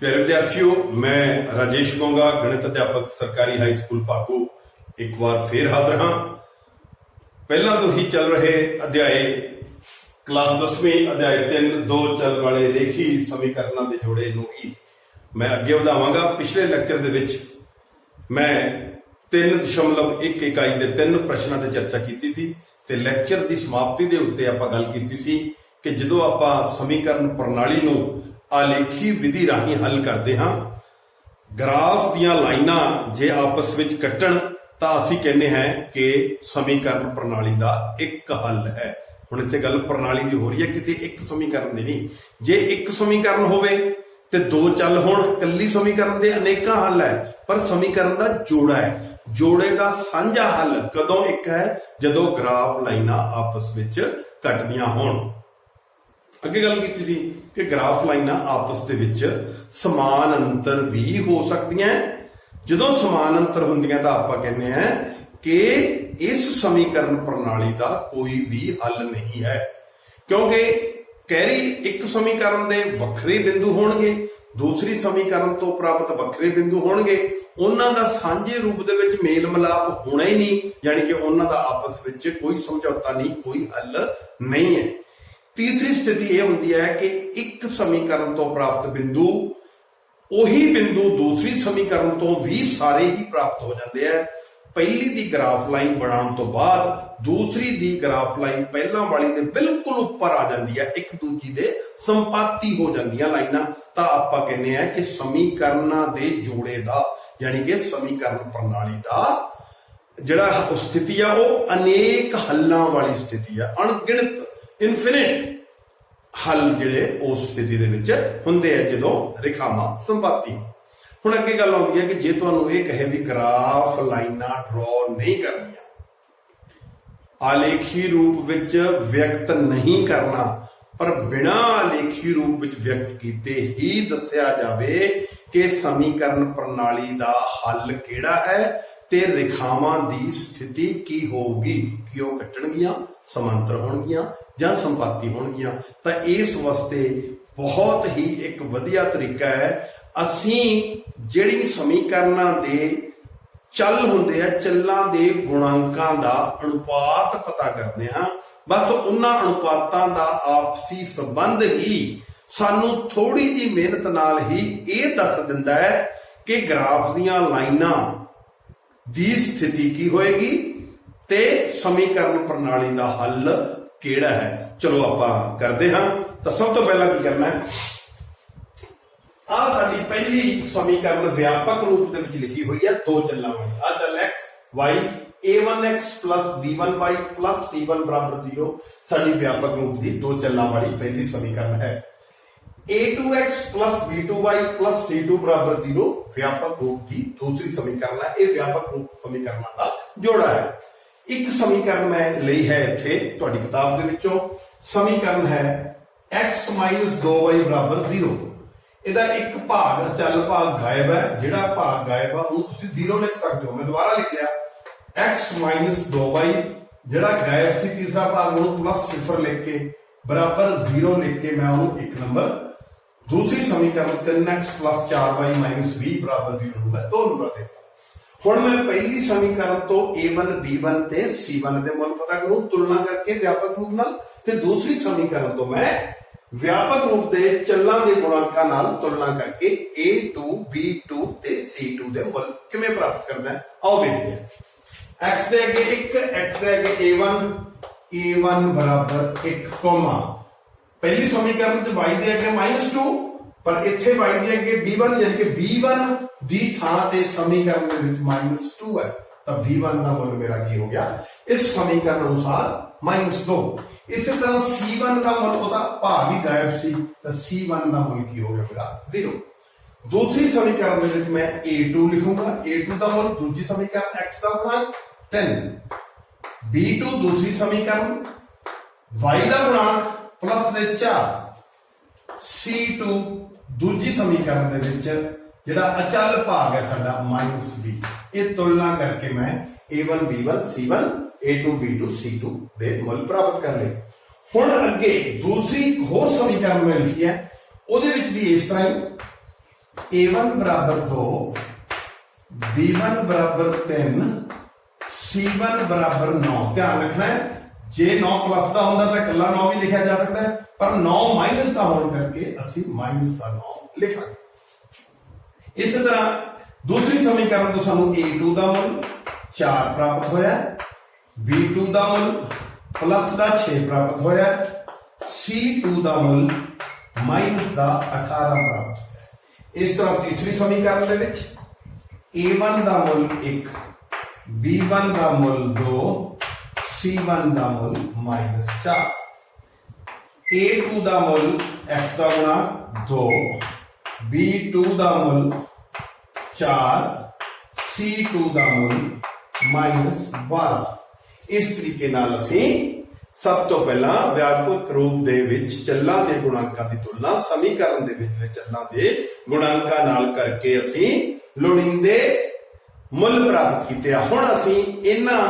प्यारे विद्यार्थियों, मैं राजेश गोंगा, गणित अध्यापक सरकारी हाई स्कूल भागो एक बार फिर हाजिर हाँ। पहला तो ही चल रहे अध्याय क्लास 10वीं अध्याय 3 दो चल वाले रेखी समीकरणों के जोड़े नूं ही मैं अगे वधावांगा। पिछले लैक्चर दे विच मैं 3.1 इकाई के 3 प्रश्नों की चर्चा की सी ते लैक्चर की समाप्ति के उत्ते आपां गल कीती सी कि जदों आपां समीकरण प्रणाली नूं आलेखी विधि राही हल करते हाँ, ग्राफ दियां लाइनां जे आपस विच कट्टण तां असीं कहने हैं कि समीकरण प्रणाली का एक हल है। हुण इत्थे गल प्रणाली की हो रही है, किसी एक समीकरण की नहीं। जे एक समीकरण होवे ते दो चल होण, कल्ली समीकरण के अनेकां हल है, पर समीकरण का जोड़ा है। जोड़े का साझा हल कदों एक है? जदों ग्राफ लाइनां आपस विच कटदियां होण। अगे गल की थी कि ग्राफ लाइनां आपस दे विच समान अंतर भी हो सकदियां। जदों समान अंतर हुंदियां तां आपां कहने हैं कि इस समीकरण प्रणाली का कोई भी हल नहीं है, क्योंकि कैरी एक समीकरण दे वखरे बिंदु होणगे, दूसरी समीकरण तो प्राप्त वखरे बिंदु होणगे, उन्हां दा सांझे रूप दे विच मेल मिलाप होना ही नहीं, यानी कि उन्हां दा आपस विच कोई समझौता नहीं, कोई हल नहीं है। तीसरी स्थिति यह होती है कि एक समीकरण तो प्राप्त बिंदु उही बिंदु दूसरी समीकरण तो भी सारे ही प्राप्त हो जाते हैं। पहली दी ग्राफ लाइन बनाने तो बाद दूसरी दी ग्राफ लाइन पहला वाली दे बिल्कुल ऊपर आ जाती है, एक दूजी दे संपाती हो जांदियां लाइनां। तां आपां कहने हैं कि समीकरणों दे जोड़े दा यानी कि समीकरण प्रणाली दा जिहड़ा स्थिति है वह अनेक हल्लां वाली स्थिति है, अणगिणत इनफिनिट हल जिहड़े उस स्थिति दे विच हुंदे आ जदों रेखावां संपाती होण। हुण अगे गल आउंदी है कि जे तुहानूं इह कहे भी ग्राफ लाइनां ड्रॉ नहीं करनियां, आलेखी रूप विच व्यक्त नहीं करना, पर बिना आलेखी रूप विच व्यक्त कीते ही दस्सिया जावे कि समीकरण प्रणाली दा हल किहड़ा है ते रेखावां दी स्थिति की होगी, कि वो कट्टणगियां, समांतर होणगियां जां संपाती होणगियां। तां इस वास्ते बहुत ही एक वधिया तरीका है, असीं जिहड़ी समीकरणां दे चल हुंदे आ, चलां दे गुणांकां दा अनुपात पता करदे हां। बस उन्हां अनुपातां दा आपसी संबंध ही सानूं थोड़ी जी मेहनत नाल ही इह दस दिंदा है कि ग्राफ दीयां लाइनां दी स्थिति की होएगी ते समीकरण प्रणाली का हल किहड़ा है। चलो आपां करदे हां। तां सब तो पहला की करना है, आ साडी पहली समीकरण व्यापक रूप दे विच लिखी हुई है दो चल्लां वाली। आ चल x y a1x plus b1y plus c1 बराबर 0 साडी व्यापक रूप दी दो चल्लां वाली पहली समीकरण है। a2x plus b2y plus c2 बराबर 0 व्यापक रूप की दूसरी समीकरण है। यह व्यापक रूप समीकरणों का जोड़ा है। एक समीकरण मैं ली है इत्थे तुहाडी किताब दे विचों, समीकरण है x - 2y बराबर 0। इहदा एक भाग अचल भाग गायब है, जिहड़ा भाग गायब है वो तुसीं 0 लिख सकते हो। मैं दोबारा लिख लिया x - 2y, जिहड़ा गायब सी तीसरा भाग उहनूं प्लस 0 लिख के बराबर 0 लिख के मैं उहनूं 1 नंबर, दूसरी समीकरण 3x plus 4y - v बराबर 0 मैं 2 नंबर देता। हुण मैं पहली समीकरण तो a1 b1 ते c1 दे मुल पता करूं तुलना करके व्यापक रूप नाल, ते दूसरी समीकरण तो मैं व्यापक रूप दे चल्लां दे गुणांकां नाल तुलना करके a2 b2 ते c2 दे मुल किवें प्राप्त करना है आओ देखते हैं। x दे अगे 1, x दे अगे a1 बराबर 1 कोमा, पहली समीकरण च y दे अगे -2, पर इत्थे y दे अगे b1 यानी कि b1 दी थां ते समीकरण दे विच -2 है, तां b1 दा मुल मेरा की हो गया इस समीकरण अनुसार -2। इसी तरह c1 का मुल होता भाग ही गायब सी, तां c1 दा मुल की हो गया मेरा 0। दूसरी समीकरण दे विच मैं a2 लिखूंगा, a2 दा मुल दूसरी समीकरण x दा गुणांक 10, b2 दूसरी समीकरण y दा गुणांक प्लस दे 4, c2 दूसरी समीकरण दे विच जिहड़ा अचल भाग है साडा -v। ये तुलना करके मैं a1 b1 c1 a2 b2 c2 दे मुल प्राप्त कर ले। हुण अगे दूसरी होर समीकरण मैं लिखी है, उहदे विच भी इस तरह ही A1 बराबर 2, B1 बराबर 3, C1 बराबर 9। ध्यान रखना है जे 9 प्लस का होंगे तो कला 9 भी लिखा जा सकता है, पर 9 माइनस का होने करके असि माइनस का 9 लिखा। इस तरह दूसरी समीकरण तो सानू A2 का मुल 4 प्राप्त होया, B2 का मुल प्लस का 6 प्राप्त होया, C2 का मुल माइनस का 18 प्राप्त होया। इस तरह तीसरी समीकरण दे विच A1 का मुल 1, B1 का मुल 2, C1 का मुल -4, A2 का मुल x का गुणा 2, B2 का मुल 4, C2 का मुल -12। इस तरीके नाल असीं सब तो पहला व्यापक रूप दे विच चल्लां दे गुणांकां दी तुलना समीकरण दे विच चल्लां दे गुणांकां नाल करके असीं लोड़ींदे मुल प्राप्त कीते। हुण असीं इन्हां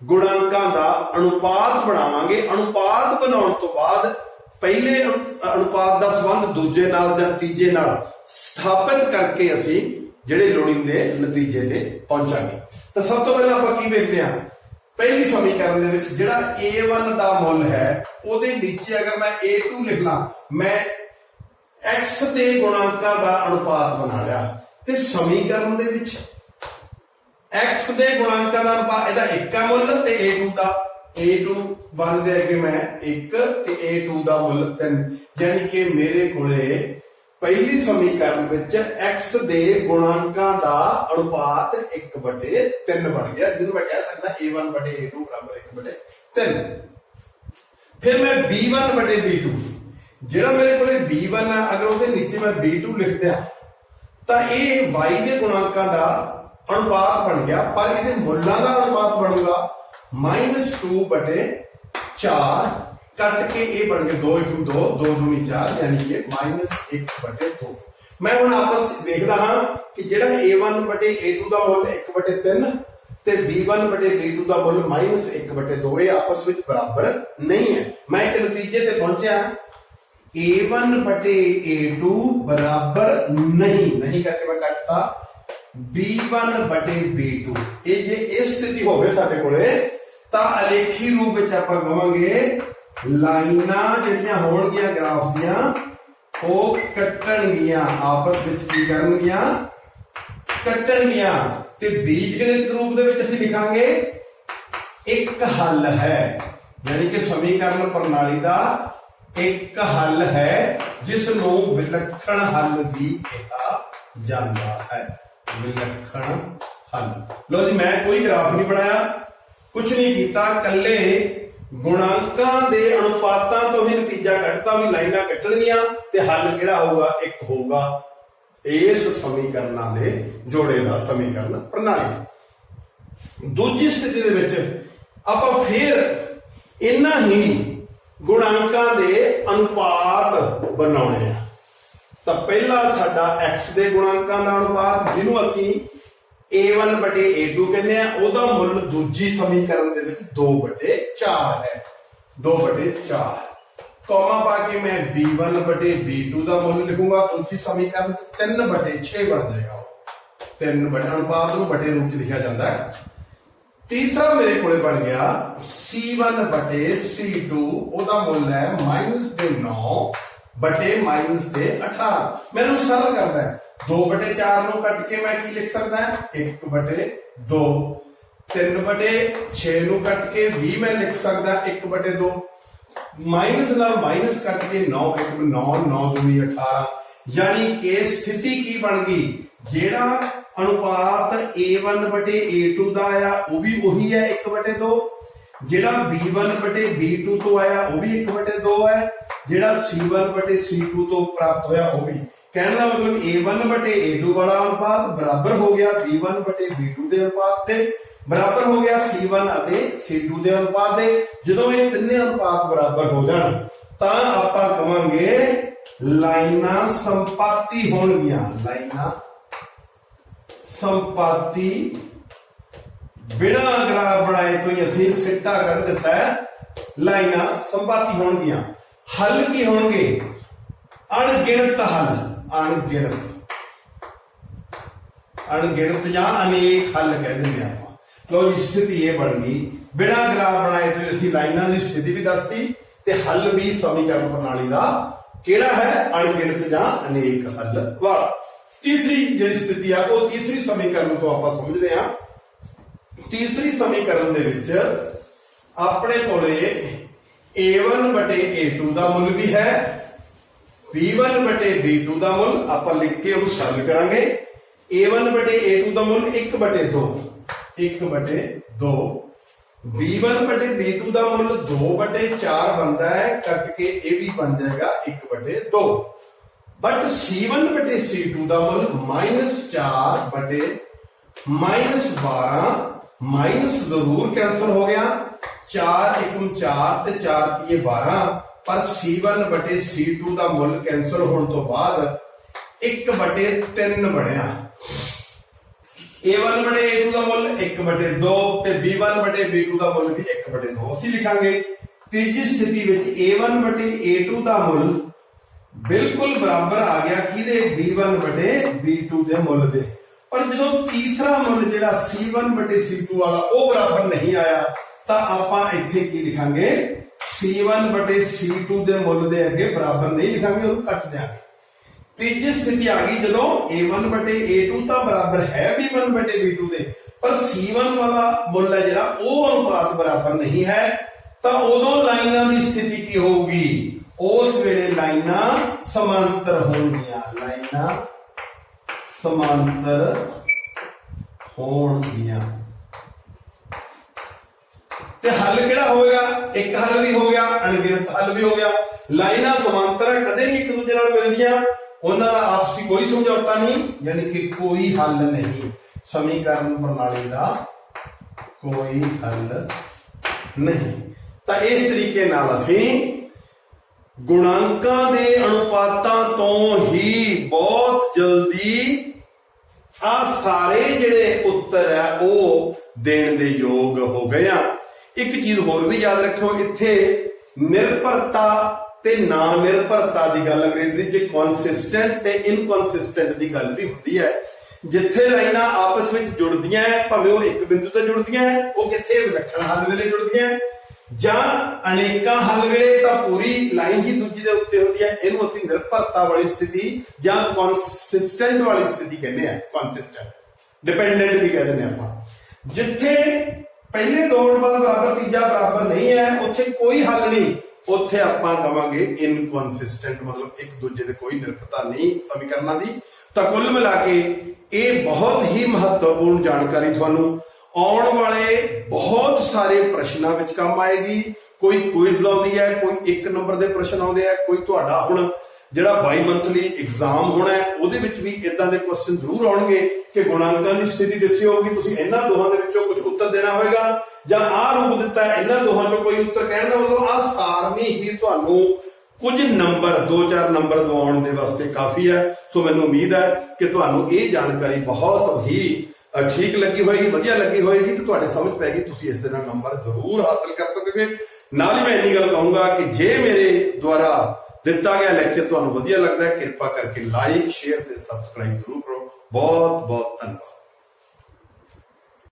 गुणांकां दा अनुपात बनावांगे। अनुपात बनाउण तो बाद पहले अनुपात दा संबंध दूजे नाल जां तीजे नाल स्थापित करके असीं ਜਿਹੜੇ ਲੋੜੀਂਦੇ ਨਤੀਜੇ ਤੇ ਪਹੁੰਚਾਂਗੇ। ਤਾਂ ਸਭ ਤੋਂ ਪਹਿਲਾਂ ਆਪਾਂ ਕੀ ਵੇਖਦੇ ਹਾਂ, ਪਹਿਲੀ ਸਮੀਕਰਨ ਦੇ ਵਿੱਚ ਜਿਹੜਾ A1 ਦਾ ਮੁੱਲ ਹੈ ਉਹਦੇ ਨੀਚੇ ਅਗਰ ਮੈਂ A2 ਲਿਖ ਲਾਂ, ਮੈਂ x ਦੇ ਗੁਣਾਂਕਾਂ ਦਾ ਅਨੁਪਾਤ ਬਣਾ ਲਿਆ ਤੇ ਸਮੀਕਰਨ ਦੇ ਵਿੱਚ x ਦੇ ਗੁਣਾਂਕਾਂ ਦਾ ਅਨੁਪਾਤ ਇਹਦਾ 1 ਮੁੱਲ ਤੇ A2 ਦਾ A2 ਦੇ ਅੱਗੇ ਮੈਂ 1 ਤੇ A2 ਦਾ ਮੁੱਲ 3, ਯਾਨੀ ਕਿ ਮੇਰੇ ਕੋਲੇ पहली समीकरण विच x दे गुणांकां दा अनुपात 1/3 बन गया, जिसको मैं कह सकता A1/A2 बराबर 1/3। फिर मैं B1/B2 जेड़ा मेरे कोले B1 है, अगर उसके नीचे मैं B2 लिख दिया तो ये y दे गुणांकां दा अनुपात बन गया, पर इहदे मुल्लां दा अनुपात बनूगा -2/4 कट के ये बन गए 2 1 2 2 2 4, यानी कि -1/2। मैं हुण आपस देखदा हां कि जेड़ा A1/A2 दा मुल 1/3 ते B1/B2 दा मुल -1/2, ये आपस विच बराबर नहीं है। मैं एक नतीजे ते पहुंचा A1/A2 बराबर नहीं करके मैं कटता B1/B2। ये जे इस स्थिति होवे साडे कोले तां अलेखी रूप विच आपां कहांगे लाइनां जिहड़ियां होणगीਆਂ ग्राफ ਦੀਆਂ ਉਹ ਕੱਟਣਗੀਆਂ, ਆਪਸ ਵਿੱਚ ਕੀ ਕਰਨਗੀਆਂ, ਕੱਟਣਗੀਆਂ। ਤੇ ਬੀਜਗਣਿਤ ਰੂਪ ਦੇ ਵਿੱਚ ਅਸੀਂ ਲਿਖਾਂਗੇ ਇੱਕ ਹੱਲ ਹੈ, ਯਾਨੀ ਕਿ ਸਮੀਕਰਨ ਪ੍ਰਣਾਲੀ ਦਾ ਇੱਕ ਹੱਲ ਹੈ ਜਿਸ ਨੂੰ ਵਿਲੱਖਣ ਹੱਲ ਵੀ ਕਿਹਾ ਜਾਂਦਾ ਹੈ। ਵਿਲੱਖਣ ਹੱਲ। ਲਓ ਜੀ, ਮੈਂ ਕੋਈ ਗ੍ਰਾਫ ਨਹੀਂ ਬਣਾਇਆ, ਕੁਝ ਨਹੀਂ ਕੀਤਾ, ਕੱਲੇ ਗੁਣਾਂਕਾਂ ਦੇ ਅਨੁਪਾਤਾਂ ਤੋਂ ਹੀ ਨਤੀਜਾ ਕੱਢਤਾ ਵੀ ਲਾਈਨਾਂ ਕੱਟਣਗੀਆਂ ਤੇ ਹੱਲ ਕਿਹੜਾ ਹੋਊਗਾ, ਇੱਕ ਹੋਊਗਾ ਇਸ ਸਮੀਕਰਨਾਂ ਦੇ ਜੋੜੇ ਦਾ ਸਮੀਕਰਨ ਪ੍ਰਣਾਲੀ। ਦੂਜੀ ਸਥਿਤੀ ਦੇ ਵਿੱਚ ਆਪਾਂ ਫਿਰ ਇਹਨਾਂ ਹੀ ਗੁਣਾਂਕਾਂ ਦੇ ਅਨੁਪਾਤ ਬਣਾਉਣੇ ਆ। ਤਾਂ ਪਹਿਲਾ ਸਾਡਾ x ਦੇ ਗੁਣਾਂਕਾਂ ਦਾ ਅਨੁਪਾਤ, ਜਿਹਨੂੰ ਅਸੀਂ A1/A2 कहने ओदा मुल दूजी समीकरण दे विच 2/4 है, 2/4 कॉमा पा के मैं B1/B2 का मुल लिखूंगा। दूसरी समीकरण 3/6 बन जाएगा, 3 अनुपात को बटे रूप में लिखा जाता है। तीसरा मेरे को बन गया C1/C2, ओदा मुल है -9 बटे -18। मैंने सरल करता है 2/4 ਨੂੰ ਕੱਟ ਕੇ ਮੈਂ ਕੀ ਲਿਖ ਸਕਦਾ ਹਾਂ, 1/2। 3/6 ਨੂੰ ਕੱਟ ਕੇ ਵੀ ਮੈਂ ਲਿਖ ਸਕਦਾ 1/2। ਮਾਈਨਸ ਨਾਲ ਮਾਈਨਸ ਕੱਟ ਕੇ 9 1 9 9 2 18, यानी कि स्थिति की बन गई जेड़ा अनुपात A1/A2 का आया वो भी वही है 1/2, जेड़ा B1/B2 तो आया वो भी 1/2 है, जेड़ा C1/C2 तो प्राप्त होया वो भी। कहने का मतलब A1/A2 वाला अनुपात बराबर हो गया B1/B2 के अनुपात के, बराबर हो गया C1 ਅਤੇ C2 ਦੇ अनुपात ਦੇ। ਜਦੋਂ ਇਹ ਤਿੰਨੇ अनुपात बराबर हो जाण ਤਾਂ ਆਪਾਂ ਕਹਾਂਗੇ ਲਾਈਨਾਂ ਸੰਪਾਤੀ ਹੋਣਗੀਆਂ। ਲਾਈਨਾਂ संपाती बिना ग्राफ बनाए तो असी सिट्टा कर दिता है, लाइना संपाती होणगियां। हल की होणगे अणगिणत हल, अणगिणत ਅਣਗਿਣਤ ਜਾਂ ਅਨੇਕ ਹੱਲ ਕਹਿ ਦਿੰਦੇ ਆਪਾਂ। ਲਓ ਜੀ, ਸਥਿਤੀ ਇਹ ਬਣ ਗਈ। ਬਿਨਾਂ ਗ੍ਰਾਫ ਬਣਾਏ ਤੇ ਅਸੀਂ ਲਾਈਨਾਂ ਦੀ ਸਥਿਤੀ ਵੀ ਦੱਸਤੀ ਤੇ ਹੱਲ ਵੀ ਸਮੀਕਰਨ ਪ੍ਰਣਾਲੀ ਦਾ ਕਿਹੜਾ ਹੈ, ਅਣਗਿਣਤ ਜਾਂ ਅਨੇਕ ਹੱਲ ਵਾਲਾ। ਤੀਸਰੀ ਜਿਹੜੀ ਸਥਿਤੀ ਆ ਉਹ ਤੀਸਰੀ ਸਮੀਕਰਨ ਤੋਂ ਆਪਾਂ ਸਮਝਦੇ ਹਾਂ। ਤੀਸਰੀ ਸਮੀਕਰਨ ਦੇ ਵਿੱਚ ਆਪਣੇ ਕੋਲੇ a1 ਬਟੇ a2 ਦਾ ਮੁੱਲ ਵੀ ਹੈ, b1 ਬਟੇ b2 ਦਾ ਮੁੱਲ ਆਪਾਂ ਲਿਖ ਕੇ ਉਹਨੂੰ ਸਰਲ ਕਰਾਂਗੇ। a1 ਬਟੇ a2 ਦਾ ਮੁੱਲ 1 ਬਟੇ 2 b1 ਬਟੇ b2 ਦਾ ਮੁੱਲ 2 ਬਟੇ 4 ਬਣਦਾ ਹੈ, ਕੱਟ ਕੇ ਇਹ ਵੀ ਬਣ ਜਾਏਗਾ 1 ਬਟੇ 2। ਬਟ c1 ਬਟੇ c2 ਦਾ ਮੁੱਲ -4 ਬਟੇ -12 ਮਾਈਨਸ ਜ਼ਰੂਰ ਕੈਂਸਲ ਹੋ ਗਿਆ, 4 1 4 ਤੇ 4 ਤੀਏ 12, ਪਰ c1 ਬਟੇ c2 ਦਾ ਮੁੱਲ ਕੈਂਸਲ ਹੋਣ ਤੋਂ ਬਾਅਦ 1 ਬਟੇ 3 ਬਣਿਆ। a1 ਬਟੇ a2 ਦਾ ਮੁੱਲ 1 ਬਟੇ 2 ਤੇ b1 ਬਟੇ b2 ਦਾ ਮੁੱਲ ਵੀ 1 ਬਟੇ 2 ਅਸੀਂ ਲਿਖਾਂਗੇ। ਤੀਜੀ ਸਥਿਤੀ ਵਿੱਚ a1 ਬਟੇ a2 ਦਾ ਮੁੱਲ ਬਿਲਕੁਲ ਬਰਾਬਰ ਆ ਗਿਆ ਕਿਹਦੇ, b1 ਬਟੇ b2 ਦੇ ਮੁੱਲ ਦੇ। ਪਰ ਜਦੋਂ ਤੀਸਰਾ ਮੁੱਲ ਜਿਹੜਾ c1 ਬਟੇ c2 ਵਾਲਾ ਉਹ ਬਰਾਬਰ ਨਹੀਂ ਆਇਆ ਤਾਂ ਆਪਾਂ ਇੱਥੇ ਕੀ ਲਿਖਾਂਗੇ, c1 ਬਟੇ c2 ਦੇ ਮੁੱਲ ਦੇ ਅੱਗੇ ਬਰਾਬਰ ਨਹੀਂ ਲਿਖਾਂਗੇ, ਉਹਨੂੰ ਕੱਟ ਦਿਆਂਗੇ। ਤੀਜੀ ਸਥਿਤੀ ਆ ਗਈ ਜਦੋਂ a1 ਬਟੇ a2 ਤਾਂ ਬਰਾਬਰ ਹੈ b1 ਬਟੇ b2 ਦੇ, ਪਰ c1 ਵਾਲਾ ਮੁੱਲ ਹੈ ਜਿਹੜਾ ਉਹ ਅਨੁਪਾਤ ਬਰਾਬਰ ਨਹੀਂ ਹੈ, ਤਾਂ ਉਦੋਂ ਲਾਈਨਾਂ ਦੀ ਸਥਿਤੀ ਕੀ ਹੋਊਗੀ, ਉਸ ਵੇਲੇ ਲਾਈਨਾਂ ਸਮਾਂਤਰ ਹੋਣਗੀਆਂ, ਲਾਈਨਾਂ ਸਮਾਂਤਰ ਹੋਣਗੀਆਂ। ਤੇ ਹੱਲ ਕਿਹੜਾ ਹੋਵੇਗਾ, ਇੱਕ ਹੱਲ ਵੀ ਹੋ ਗਿਆ, ਅਣਗਿਣਤ ਹੱਲ ਵੀ ਹੋ ਗਿਆ। ਲਾਈਨਾਂ ਸਮਾਂਤਰ ਕਦੇ ਨਹੀਂ ਇੱਕ ਦੂਜੇ ਨਾਲ ਮਿਲਦੀਆਂ, ਉਹਨਾਂ ਦਾ ਆਪਸੀ ਕੋਈ ਸਮਝੌਤਾ ਨਹੀਂ, ਯਾਨੀ ਕਿ ਕੋਈ ਹੱਲ ਨਹੀਂ, ਸਮੀਕਰਨ ਪ੍ਰਣਾਲੀ ਦਾ ਕੋਈ ਹੱਲ ਨਹੀਂ। ਤਾਂ ਇਸ ਤਰੀਕੇ ਨਾਲ ਅਸੀਂ ਗੁਣਾਂਕਾਂ ਦੇ ਅਨੁਪਾਤਾਂ ਤੋਂ ਹੀ ਬਹੁਤ ਜਲਦੀ ਆ ਸਾਰੇ ਜਿਹੜੇ ਉੱਤਰ ਹੈ ਉਹ ਦੇਣ ਦੇ ਯੋਗ ਹੋ ਗਏ ਆ। ਇੱਕ ਚੀਜ਼ ਹੋਰ ਵੀ ਯਾਦ ਰੱਖਿਓ, ਇੱਥੇ ਨਿਰਭਰਤਾ ਤੇ ਨਾ ਨਿਰਭਰਤਾ ਦੀ ਗੱਲ ਅੰਗਰੇਜ਼ੀ ਚ ਕੰਸਿਸਟੈਂਟ ਤੇ ਇਨਕਨਸਿਸਟੈਂਟ ਦੀ ਗੱਲ ਵੀ ਹੁੰਦੀ ਹੈ। ਜਿੱਥੇ ਲਾਈਨਾਂ ਆਪਸ ਵਿੱਚ ਜੁੜਦੀਆਂ ਭਾਵੇਂ ਉਹ ਇੱਕ ਬਿੰਦੂ ਤੇ ਜੁੜਦੀਆਂ ਉਹ ਕਿੱਥੇ ਵਿਲੱਖਣ ਹੱਲ ਵੇਲੇ ਜੁੜਦੀਆਂ ਜਾਂ ਅਨੇਕਾਂ ਹੱਲ ਵੇਲੇ ਤਾਂ ਪੂਰੀ ਲਾਈਨ ਹੀ ਦੂਜੀ ਦੇ ਉੱਤੇ ਹੁੰਦੀ ਹੈ। ਇਹਨੂੰ ਅਸੀਂ ਨਿਰਭਰਤਾ ਵਾਲੀ ਸਥਿਤੀ ਜਾਂ ਕੰਸਿਸਟੈਂਟ ਵਾਲੀ ਸਥਿਤੀ ਕਹਿੰਦੇ ਆ, ਕੰਸਿਸਟੈਂਟ ਡਿਪੈਂਡੈਂਟ ਵੀ ਕਹਿੰਦੇ ਨੇ ਆਪਾਂ। ਜਿੱਥੇ ਪਹਿਲੇ ਦੋ ਅਨੁਪਾਤ ਬਰਾਬਰ ਤੀਜਾ ਬਰਾਬਰ ਨਹੀਂ ਹੈ ਉੱਥੇ ਕੋਈ ਹੱਲ ਨਹੀਂ, ਉੱਥੇ ਆਪਾਂ ਕਵਾਂਗੇ ਇਨਕਨਸਿਸਟੈਂਟ, ਮਤਲਬ ਇੱਕ ਦੂਜੇ ਦੇ ਕੋਈ ਨਿਰਭਰਤਾ ਨਹੀਂ ਸਮੀਕਰਨਾਂ ਦੀ। ਤਾਂ ਕੁੱਲ ਮਿਲਾ ਕੇ ਇਹ ਬਹੁਤ ਹੀ ਮਹੱਤਵਪੂਰਨ ਜਾਣਕਾਰੀ ਤੁਹਾਨੂੰ ਆਉਣ ਵਾਲੇ ਬਹੁਤ ਸਾਰੇ ਪ੍ਰਸ਼ਨਾਂ ਵਿੱਚ ਕੰਮ ਆਏਗੀ। ਕੋਈ ਕੁਇਜ਼ ਆਉਂਦੀ ਹੈ, ਕੋਈ 1 ਨੰਬਰ ਦੇ ਪ੍ਰਸ਼ਨ ਆਉਂਦੇ ਆ, ਕੋਈ ਤੁਹਾਡਾ ਹੁਣ ਜਿਹੜਾ ਬਾਈ ਮੰਥਲੀ ਐਗਜ਼ਾਮ ਹੋਣਾ ਹੈ ਉਹਦੇ ਵਿੱਚ ਵੀ ਇਦਾਂ ਦੇ ਕੁਐਸਚਨ ਜ਼ਰੂਰ ਆਉਣਗੇ ਕਿ ਗੁਣਾਂਕਾਂ ਦੀ ਸਥਿਤੀ ਦੱਸੀ ਹੋਊਗੀ, ਤੁਸੀਂ ਇਹਨਾਂ ਦੋਹਾਂ ਦੇ ਵਿੱਚੋਂ ਕੁਝ ਉੱਤਰ ਦੇਣਾ ਹੋਵੇਗਾ ਜਾਂ ਆਹ ਰੂਪ ਦਿੱਤਾ ਇਹਨਾਂ ਦੋਹਾਂ ਚੋਂ ਕੋਈ ਉੱਤਰ ਕਹਿਣ ਦਾ ਮਤਲਬ ਆਹ ਸਾਰਨੀ ਹੀ ਤੁਹਾਨੂੰ ਕੁਝ ਨੰਬਰ 2-4 ਨੰਬਰ ਦਿਵਾਉਣ ਦੇ ਵਾਸਤੇ ਕਾਫੀ ਹੈ। ਸੋ ਮੈਨੂੰ ਉਮੀਦ ਹੈ ਕਿ ਤੁਹਾਨੂੰ ਇਹ ਜਾਣਕਾਰੀ ਬਹੁਤ ਹੀ ਠੀਕ ਲੱਗੀ ਹੋਏਗੀ, ਵਧੀਆ ਲੱਗੀ ਹੋਏਗੀ ਤੇ ਤੁਹਾਡੇ ਸਮਝ ਪੈ ਗਈ, ਤੁਸੀਂ ਇਸ ਦੇ ਨਾਲ ਨੰਬਰ ਜ਼ਰੂਰ ਹਾਸਲ ਕਰ ਸਕੋਗੇ। ਨਾਲ ਹੀ ਮੈਂ ਇੰਨੀ ਗੱਲ ਕਹੂੰਗਾ ਕਿ ਜੇ ਮੇਰੇ ਦੁਆਰਾ ਦਿੱਤਾ ਗਿਆ ਲੈਕਚਰ ਤੁਹਾਨੂੰ ਵਧੀਆ ਲੱਗਦਾ ਹੈ, ਕਿਰਪਾ ਕਰਕੇ ਲਾਈਕ, ਸ਼ੇਅਰ ਤੇ ਸਬਸਕ੍ਰਾਈਬ ਜ਼ਰੂਰ ਕਰੋ। ਬਹੁਤ ਬਹੁਤ ਧੰਨਵਾਦ।